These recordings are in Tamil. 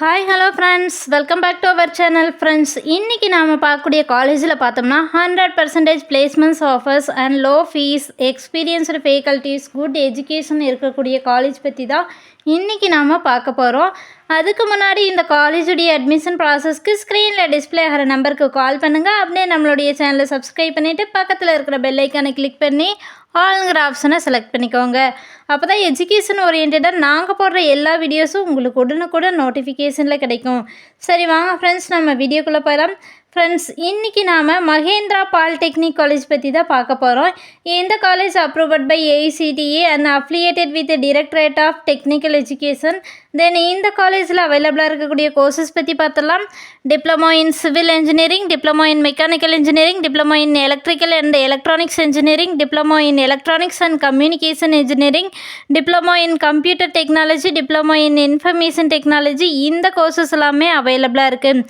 Hi hello friends, welcome back to our channel. Friends, இன்றைக்கி நாம் பார்க்கக்கூடிய காலேஜில் பார்த்தோம்னா 100% placements offers and low fees, experienced faculties, good education இருக்கக்கூடிய காலேஜ் பற்றி தான் இன்றைக்கி நாம் பார்க்க போகிறோம். அதுக்கு முன்னாடி இந்த காலேஜுடைய அட்மிஷன் ப்ராசஸ்க்கு ஸ்க்ரீனில் டிஸ்பிளே ஆகிற நம்பருக்கு கால் பண்ணுங்கள். அப்படியே நம்மளுடைய சேனலை சப்ஸ்கிரைப் பண்ணிவிட்டு பக்கத்தில் இருக்கிற பெல் ஐக்கானை கிளிக் பண்ணி ஆளுங்கிற ஆப்ஷனை செலக்ட் பண்ணிக்கோங்க. அப்போ தான் எஜுகேஷன் ஓரியன்டாக நாங்கள் போடுற எல்லா வீடியோஸும் உங்களுக்கு உடனுக்குடன் நோட்டிஃபிகேஷனில் கிடைக்கும். சரி வாங்க ஃப்ரெண்ட்ஸ், நம்ம வீடியோக்குள்ளே போகலாம். ஃப்ரெண்ட்ஸ், இன்றைக்கி நாம் மகேந்திரா பாலிடெக்னிக் காலேஜ் பற்றி தான் பார்க்க போகிறோம். இந்த college approved by AICTE and affiliated with directorate of technical education. Then இந்த காலேஜில் அவைலபிளாக இருக்கக்கூடிய கோர்சஸ் பற்றி பார்த்தலாம். Diploma in civil engineering, diploma in mechanical engineering, diploma in electrical and electronics engineering, diploma in electronics and communication engineering, diploma in computer technology, diploma in information technology. இந்த கோர்சஸ் எல்லாமே அவைலபிளாக இருக்குது.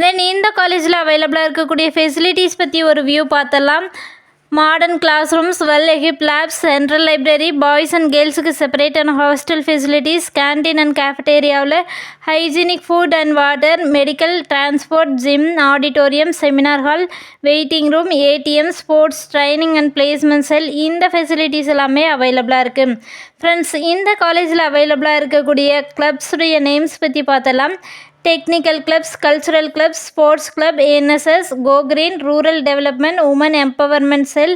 தென் இந்த காலேஜில் அவைலபிளாக இருக்கக்கூடிய ஃபெசிலிட்டிஸ் பற்றி ஒரு வியூ பார்த்தலாம். Modern class rooms, well equipped labs, central library, boys and கேர்ள்ஸுக்கு separate and hostel facilities, canteen and கேஃபட்டேரியாவில் hygienic food and water, medical, transport, gym, auditorium, seminar hall, waiting room, ATM, sports, training and placement cell. இந்த ஃபெசிலிட்டிஸ் எல்லாமே அவைலபிளாக இருக்குது. ஃப்ரெண்ட்ஸ், இந்த காலேஜில் அவைலபிளாக இருக்கக்கூடிய கிளப்ஸுடைய நேம்ஸ் பற்றி பார்த்தலாம். Technical clubs, cultural clubs, sports club, NSS, go green, rural development, women empowerment cell.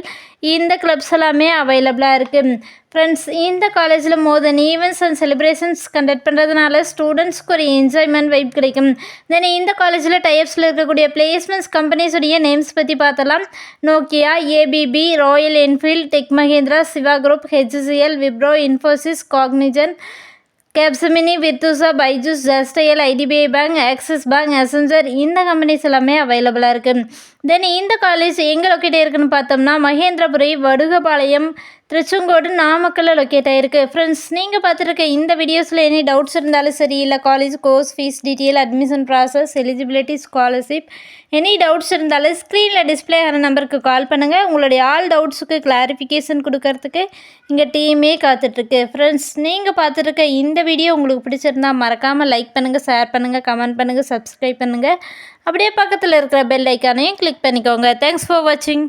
இந்த கிளப்ஸ் எல்லாமே அவைலபிளாக இருக்குது. ஃப்ரெண்ட்ஸ், இந்த காலேஜில் more then events and celebrations conduct பண்ணுறதுனால ஸ்டூடெண்ட்ஸ்க்கு ஒரு என்ஜாய்மெண்ட் வைப் கிடைக்கும். தென் இந்த காலேஜில் டைப்ஸில் இருக்கக்கூடிய பிளேஸ்மெண்ட்ஸ் கம்பெனிஸுடைய நேம்ஸ் பற்றி பார்த்தலாம். Nokia, ABB, Royal Enfield, Tech Mahindra, Shiva group, HCL, Wipro, Infosys, Cognizant, Capgemini, Virtusa, Byju's, ஜஸ்டைல், IDBI bank, Axis bank, Accenture. இந்த கம்பெனிஸ் எல்லாமே அவைலபிளாக இருக்குது. தென் இந்த காலேஜ் எங்கே லொக்கேட் ஆகிருக்குன்னு பார்த்தோம்னா மகேந்திரபுரி, வடுகபாளையம், திருச்செங்கோடு, நாமக்கல்லில் லொக்கேட் ஆகிருக்கு. ஃப்ரெண்ட்ஸ், நீங்கள் பார்த்துருக்க இந்த வீடியோஸில் எனி டவுட்ஸ் இருந்தாலும் சரி, இல்லை college course fees detail, admission process, eligibility, scholarship, any doubts இருந்தாலும் ஸ்க்ரீனில் டிஸ்பிளே ஆகிற நம்பருக்கு கால் பண்ணுங்கள். உங்களுடைய ஆல் டவுட்ஸுக்கு கிளாரிஃபிகேஷன் கொடுக்கறதுக்கு இங்கே டீமே காத்துட்ருக்கு. ஃப்ரெண்ட்ஸ், நீங்கள் பார்த்துருக்க இந்த வீடியோ உங்களுக்கு பிடிச்சிருந்தா மறக்காமல் லைக் பண்ணுங்கள், ஷேர் பண்ணுங்கள், கமெண்ட் பண்ணுங்கள், சப்ஸ்கிரைப் பண்ணுங்கள். அப்படியே பக்கத்தில் இருக்கிற பெல் ஐக்கானையும் கிளிக் பண்ணிக்கோங்க. தேங்க்ஸ் ஃபார் வாட்சிங்.